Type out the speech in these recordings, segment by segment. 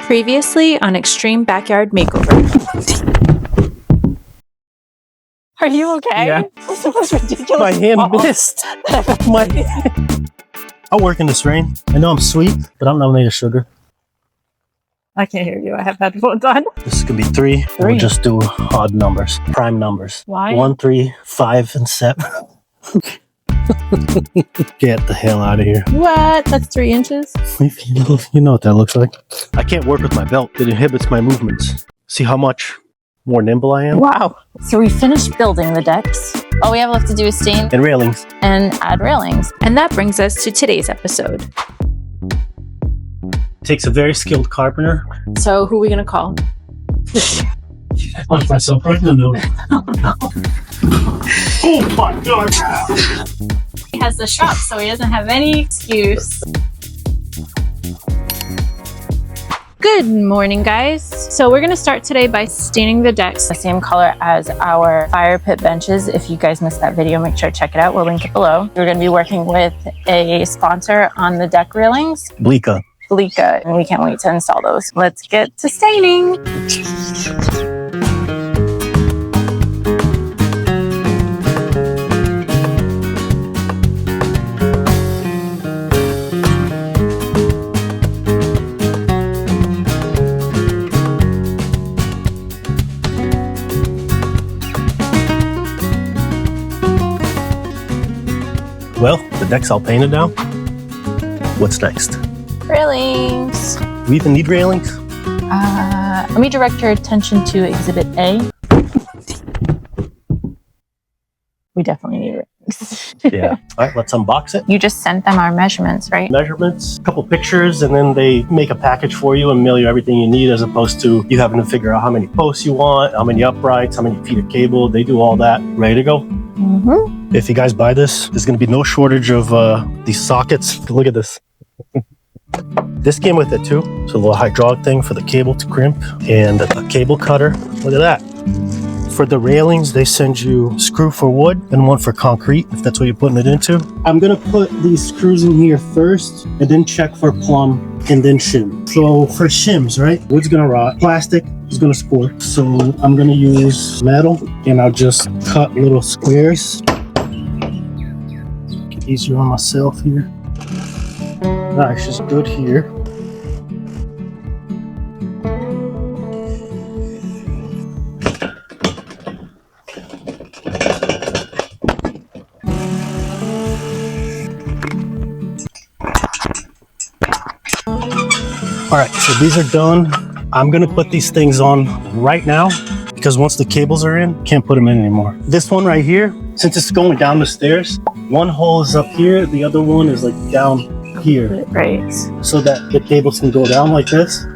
Previously on Extreme Backyard Makeover. Are you okay? Yeah. This is the most ridiculous. My hand missed. I'll work in this rain. I know I'm sweet, but I'm not made of sugar. I can't hear you. I have headphones on. This is gonna be three. We'll just do odd numbers, prime numbers. Why? 1, 3, 5, and 7. Get the hell out of here. What? That's 3 inches? You know what that looks like. I can't work with my belt. It inhibits my movements. See how much more nimble I am? Wow. So we finished building the decks. All we have left to do is stain And railings. and add railings. And that brings us to today's episode. Takes a very skilled carpenter. So who are we going to call? I punched myself right in the nose. Oh my god! He has the shop, so he doesn't have any excuse. Good morning, guys. So we're going to start today by staining the decks. The same color as our fire pit benches. If you guys missed that video, make sure to check it out. We'll link it below. We're going to be working with a sponsor on the deck railings, BLIKA. BLIKA, and we can't wait to install those. Let's get to staining. Well, the deck's all painted now. What's next? Railings. We even need railings? Let me direct your attention to Exhibit A. We definitely need railings. Yeah. All right, let's unbox it. You just sent them our measurements, right? Measurements, a couple pictures, and then they make a package for you and mail you everything you need, as opposed to you having to figure out how many posts you want, how many uprights, how many feet of cable. They do all that. Ready to go? Mm-hmm. If you guys buy this, there's going to be no shortage of these sockets. Look at this. This came with it too. It's a little hydraulic thing for the cable to crimp and a cable cutter. Look at that. For the railings, they send you a screw for wood and one for concrete, if that's what you're putting it into. I'm going to put these screws in here first and then check for plumb and then shim. So for shims, right? Wood's going to rot. Plastic is going to sport. So I'm going to use metal and I'll just cut little squares. Make it easier on myself here. Nice, just good here. All right, so these are done. I'm gonna put these things on right now because once the cables are in, can't put them in anymore. This one right here, since it's going down the stairs, one hole is up here, the other one is like down here. Right. So that the cables can go down like this.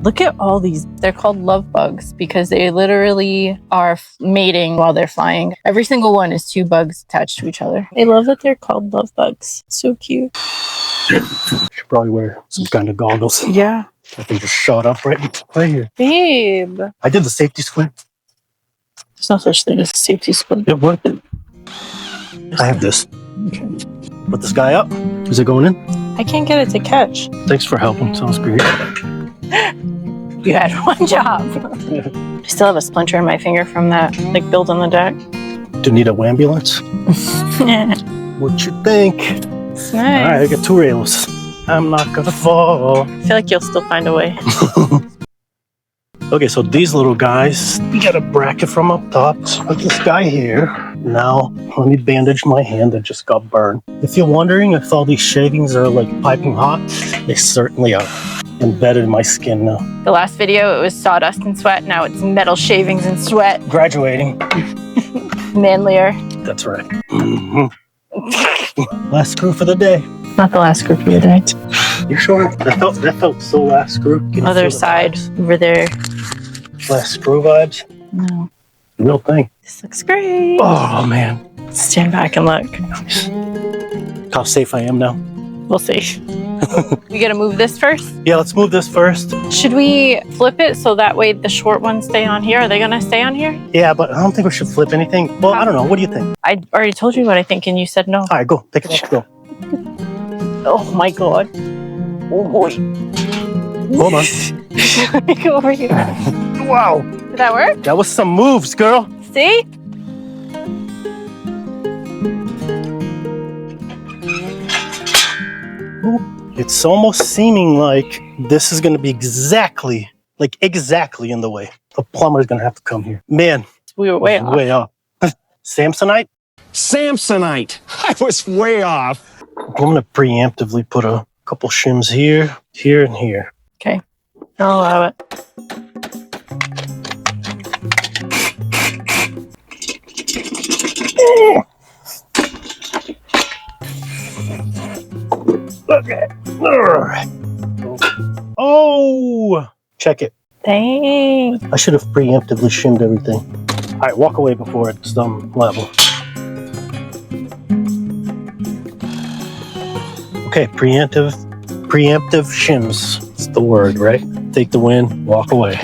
Look at all these. They're called love bugs because they literally are mating while they're flying. Every single one is 2 bugs attached to each other. I love that they're called love bugs. So cute. Should probably wear some kind of goggles. Yeah. I think just shot up right here. Babe. I did the safety squint. There's no such thing as a safety squint. It worked. I have this. Okay. Put this guy up. Is it going in? I can't get it to catch. Thanks for helping. Sounds great. You had one job. I still have a splinter in my finger from that, like, build on the deck. Do you need a ambulance? What you think? It's nice. All right, I got 2 rails. I'm not gonna fall. I feel like you'll still find a way. Okay, so these little guys, we got a bracket from up top. Put this guy here. Now, let me bandage my hand that just got burned. If you're wondering if all these shavings are like piping hot, they certainly are. Embedded in my skin now. The last video, it was sawdust and sweat. Now it's metal shavings and sweat. Graduating. Manlier. That's right. Mm-hmm. Last screw for the day. Not the last screw for the day. You sure? That felt so last screw. Can you Other feel the side vibes? over there. Last screw vibes. No. Real thing. This looks great. Oh man. Stand back and look. How safe I am now. We'll see. We gotta move this first? Yeah, let's move this first. Should we flip it so that way the short ones stay on here? Are they gonna stay on here? Yeah, but I don't think we should flip anything. Well, I don't know. What do you think? I already told you what I think and you said no. All right, go. Pick it up. Go. Oh my god. Oh boy. Hold on. Go over here. Wow. Did that work? That was some moves, girl. See? It's almost seeming like this is going to be exactly in the way. The plumber's going to have to come here. Man, We were way off. way off. Samsonite? Samsonite. I was way off. I'm going to preemptively put a couple shims here, here, and here. Okay. I'll allow it. Okay. Oh! Check it. Dang. I should have preemptively shimmed everything. All right, walk away before it's level. Okay, preemptive shims. It's the word, right? Take the win, walk away.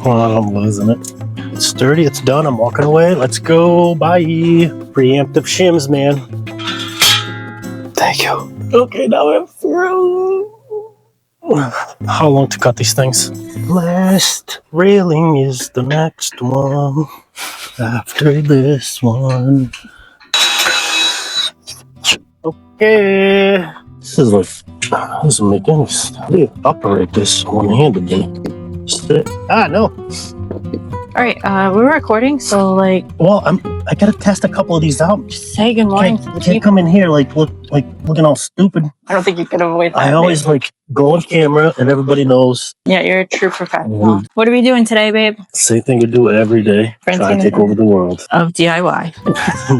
Oh, I'm losing it. It's sturdy, it's done, I'm walking away. Let's go, bye. Preemptive shims, man. Thank you. Okay, now I'm through. How long to cut these things? Last railing is the next one. After this one. Okay. This doesn't make any sense. How do you operate this one-handedly? No. All right, we're recording, so like, Well, I gotta test a couple of these out. just say good morning to the Can't people. come in here looking all stupid. I don't think you can avoid that. I always babe. go on camera and everybody knows. Yeah, you're a true professional. What are we doing today, babe? Same thing you do every day. Try Francine to take over the world. Of DIY.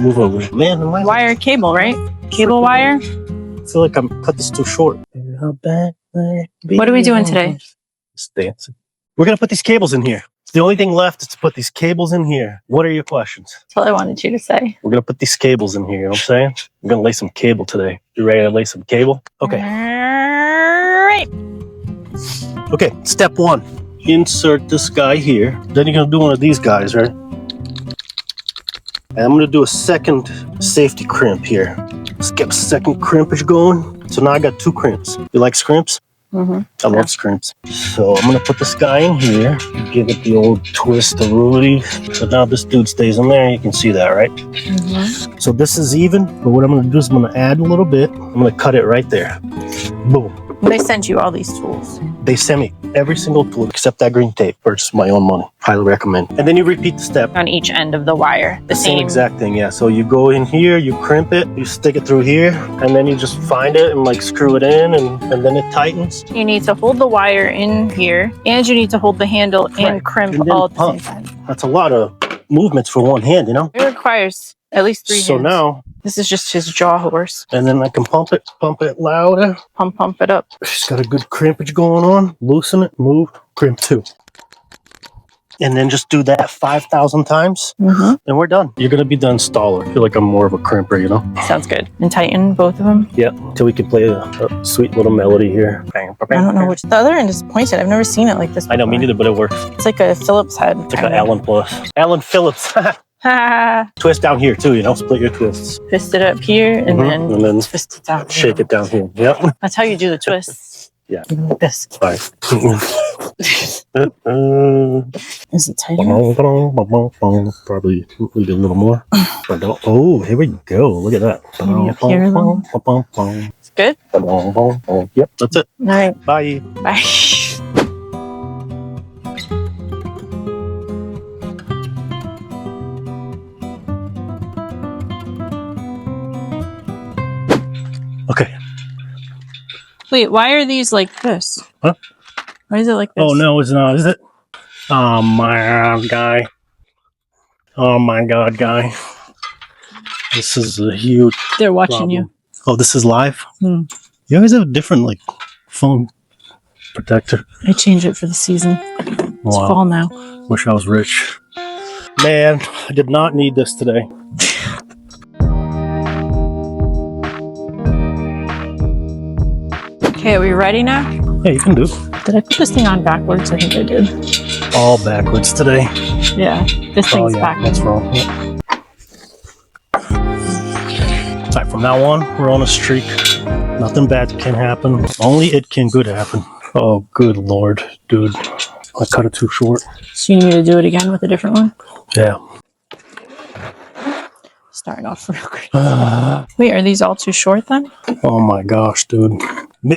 Move over. Man, why Wire cable, right? Cable wire? I feel like I'm cut this too short. What are we doing today? Just dancing. We're gonna put these cables in here. The only thing left is to put these cables in here. What are your questions? That's all I wanted you to say. We're gonna put these cables in here, you know what I'm saying? I'm gonna lay some cable today. You ready to lay some cable? Okay. All right. Okay, step one. Insert this guy here. Then you're gonna do one of these guys, right? And I'm gonna do a second safety crimp here. Let's get a second crimpage going. So now I got 2 crimps. You like scrimps? Mm-hmm. I love scrimps. So I'm gonna put this guy in here, give it the old twist of Rudy. So now this dude stays in there, you can see that, right? Mm-hmm. So this is even, but what I'm gonna do is I'm gonna add a little bit. I'm gonna cut it right there. Boom. They sent you all these tools. They sent me every single tool except that green tape. Purchased my own money. Highly recommend. And then you repeat the step. On each end of the wire. The Same same. exact thing, yeah. So you go in here, you crimp it, you stick it through here, and then you just find it and screw it in, and then it tightens. You need to hold the wire in here, and you need to hold the handle and Right. crimp And then all at the pump. same time. That's a lot of movements for one hand, you know? It requires at least 3 So hands. now, This is just his jaw horse. and then I can pump it louder. Pump it up. She's got a good crimpage going on. Loosen it, move, crimp 2. And then just do that 5,000 times, Mm-hmm. and we're done. You're gonna be the installer. I feel like I'm more of a crimper, you know? Sounds good. And tighten both of them. Yeah, until we can play a sweet little melody here. I don't know which. The other end is pointed. I've never seen it like this before. I know, me neither, but it works. It's like a Phillips head. It's like an Allen Plus. Allen Phillips. Ha! Twist down here too, you know? Split your twists. Twist it up here and Mhm. And then twist it down. shake it down here. Yep. That's how you do the twists. Yeah. Like this. All right. Is it tight enough? Probably need a little more. Oh, here we go. Look at that. Maybe up here a little. It's good? Yep, that's it. All right. Bye. Bye. Okay. Wait, why are these like this? Huh? Why is it like this? Oh, no, it's not, is it? Oh my god, guy. Oh my god, guy. This is a huge They're watching problem. you. Oh, this is live? Hmm. You always have a different, like, phone protector. I changed it for the season. It's Wow. fall now. Wish I was rich. Man, I did not need this today. Okay, are we ready now? Yeah, you can do. Did I put this thing on backwards? I think I did. All backwards today. Yeah, this Oh, thing's yeah, backwards. that's wrong. Yeah. Alright, from now on, we're on a streak. Nothing bad can happen. Only it can good happen. Oh, good lord, dude. I cut it too short. So you need to do it again with a different one? Yeah. Starting off real quick. Wait, are these all too short then? Oh my gosh, dude.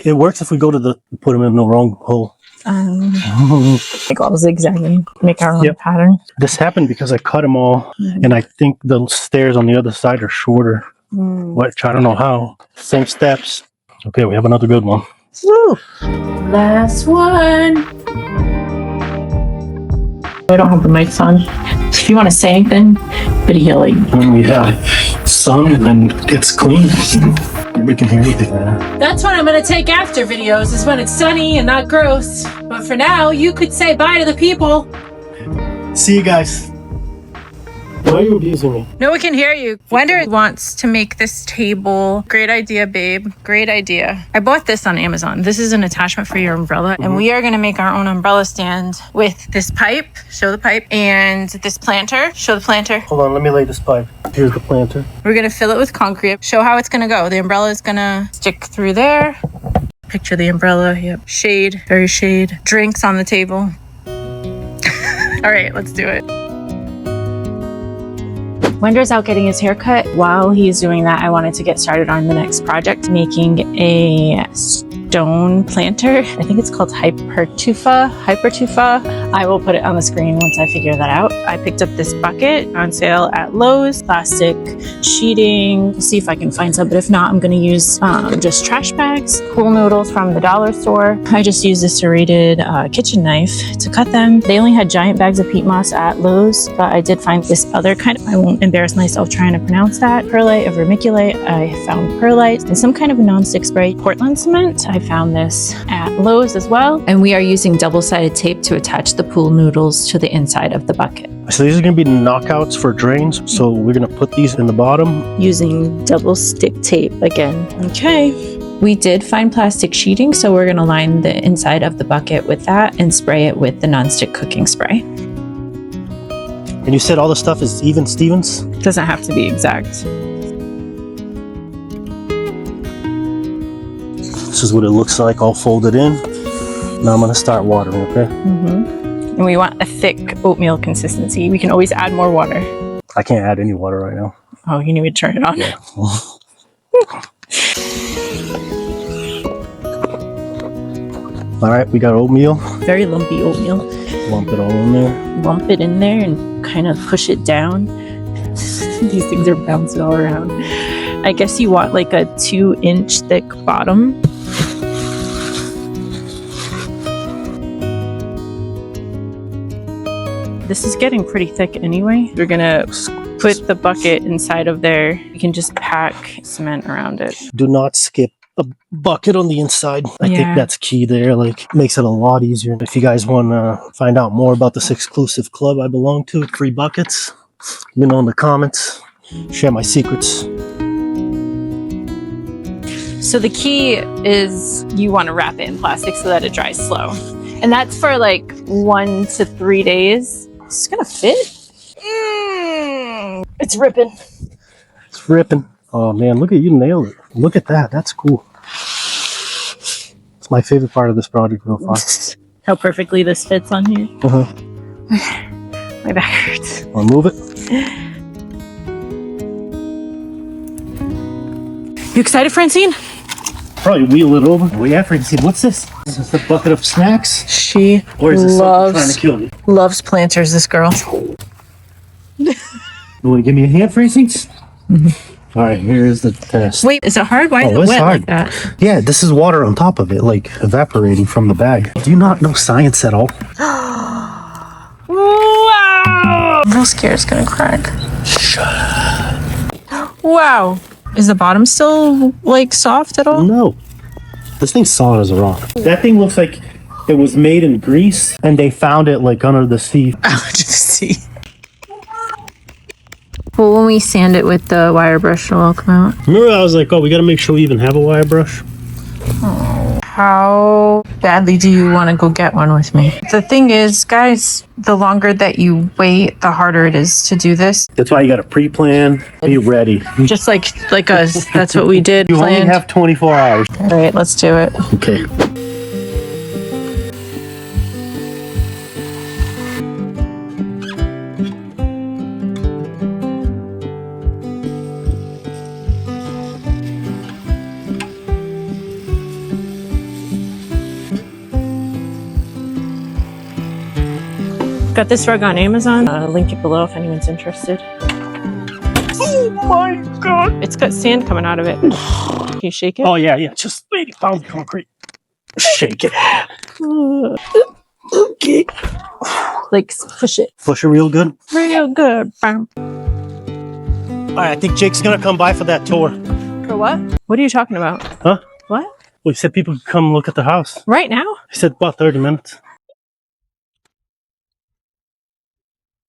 It works if we go to put them in the wrong hole. Make all zigzagging, make our own Yep. pattern. This happened because I cut them all, and I think the stairs on the other side are shorter. Which I don't know how. Same steps. Okay, we have another good one. Woo! Last one. I don't have the mics on. If you want to say anything, but like. When we have sun and it's clean, we can hear anything. That's what I'm gonna take after videos, is when it's sunny and not gross. But for now, you could say bye to the people. See you guys. Why are you abusing me? No one can hear you. Wender wants to make this table. Great idea, babe. Great idea. I bought this on Amazon. This is an attachment for your umbrella. And we are going to make our own umbrella stand with this pipe. Show the pipe. And this planter. Show the planter. Hold on, let me lay this pipe. Here's the planter. We're going to fill it with concrete. Show how it's going to go. The umbrella is going to stick through there. Picture the umbrella. Yep. Shade. Very shade. Drinks on the table. All right, let's do it. Wender's out getting his hair cut. While he's doing that, I wanted to get started on the next project, making a stone planter. I think it's called Hypertufa. I will put it on the screen once I figure that out. I picked up this bucket on sale at Lowe's, plastic sheeting. We'll see if I can find some, but if not, I'm gonna use just trash bags, pool noodles from the dollar store. I just used this serrated kitchen knife to cut them. They only had giant bags of peat moss at Lowe's, but I did find this other kind. I won't embarrass myself trying to pronounce that. Perlite or vermiculite. I found perlite and some kind of a non-stick spray. Portland cement. I found this at Lowe's as well. And we are using double-sided tape to attach the pool noodles to the inside of the bucket. So these are going to be knockouts for drains. So we're going to put these in the bottom. Using double stick tape again. Okay. We did find plastic sheeting, so we're gonna line the inside of the bucket with that and spray it with the non-stick cooking spray. And you said all the stuff is even Stevens? Doesn't have to be exact. This is what it looks like all folded in. Now I'm going to start watering, okay? And we want a thick oatmeal consistency. We can always add more water. I can't add any water right now. Oh, you need me to turn it on? Yeah. All right, we got oatmeal. Very lumpy oatmeal. Lump it all in there. Lump it in there and kind of push it down. These things are bouncing all around. I guess you want like a 2-inch thick bottom. This is getting pretty thick anyway. We're gonna put the bucket inside of there. You can just pack cement around it. Do not skip a bucket on the inside. I think that's key there. Like, makes it a lot easier. If you guys want to find out more about this exclusive club I belong to, free buckets, let me know in the comments. Share my secrets. So the key is you want to wrap it in plastic so that it dries slow. And that's for like 1 to 3 days. It's gonna fit. It's ripping. It's ripping. Oh man, look at you, nailed it. Look at that. That's cool. It's my favorite part of this project so far. How perfectly this fits on here. My back hurts. Wanna move it? You excited, Francine? Probably wheel it over. Oh yeah, Francine, what's this? Is this a bucket of snacks? She Or is this something trying to kill me? loves planters, this girl. You want to give me a hand, Francine? All right, here's the test. Wait, is it hard? Why is it it's wet hard. like that? Yeah, this is water on top of it, like evaporating from the bag. Do you not know science at all? Wow! I'm real scared it's gonna crack. Wow. Is the bottom still like soft at all? No. This thing's solid as a rock. That thing looks like it was made in Greece and they found it like under the sea. Out of the sea. Well, when we sand it with the wire brush, it'll all come out. Remember I was like, oh, we gotta make sure we even have a wire brush? How badly do you want to go get one with me? The thing is, guys, the longer that you wait, the harder it is to do this. That's why you gotta pre-plan, be ready. Just like us. That's what we did. You only Planned. have 24 hours. All right, let's do it. Okay. Got this rug on Amazon. Link it below if anyone's interested. Oh my god! It's got sand coming out of it. Can you shake it? Oh yeah, just 80 pounds of concrete. Shake it. Okay. Like push it. Push it real good. Real good. For Alright, I think Jake's gonna come by for that tour. what? What are you talking about? Huh? What? We said people could come look at the house. Right now? He said about 30 minutes.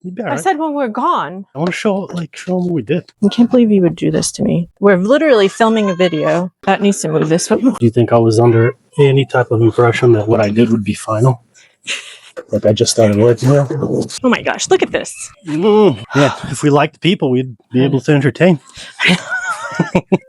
You'd be all I right. said when we're gone. I want to show them what we did. I can't believe you would do this to me. We're literally filming a video. That needs to move this one. Do you think I was under any type of impression that what I did would be final? Like I just started working here? Oh my gosh, look at this. Yeah, if we liked people, we'd be able to entertain.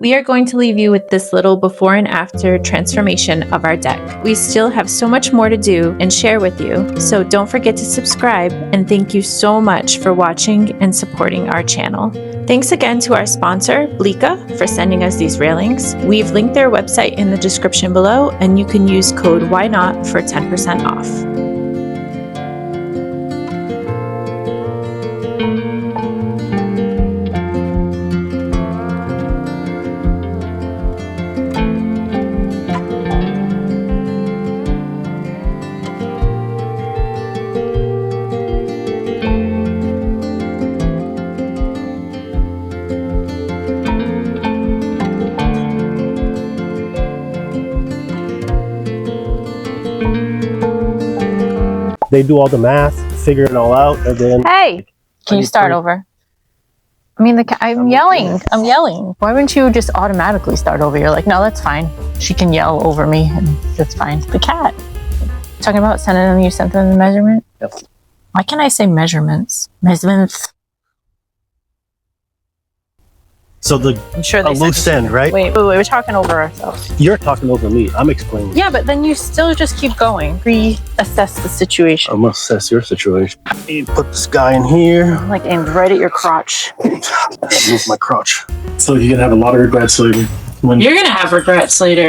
We are going to leave you with this little before and after transformation of our deck. We still have so much more to do and share with you, so don't forget to subscribe, and thank you so much for watching and supporting our channel. Thanks again to our sponsor, BLIKA, for sending us these railings. We've linked their website in the description below, and you can use code WHYNOT for 10% off. They do all the math, figure it all out, and then... Hey, can you start over? I mean, I'm yelling. I'm yelling. Why wouldn't you just automatically start over? You're like, no, that's fine. She can yell over me, and that's fine. The cat. Talking about sending them, you sent them the measurement? Yep. Why can't I say measurements? Measurements. So I'm sure they a loose end, right? Wait, we're talking over ourselves. You're talking over me. I'm explaining. Yeah, but then you still just keep going. Reassess the situation. I'm gonna assess your situation. You put this guy in here. Like aimed right at your crotch. Move my crotch. So you're gonna have a lot of regrets later. You're gonna have regrets later.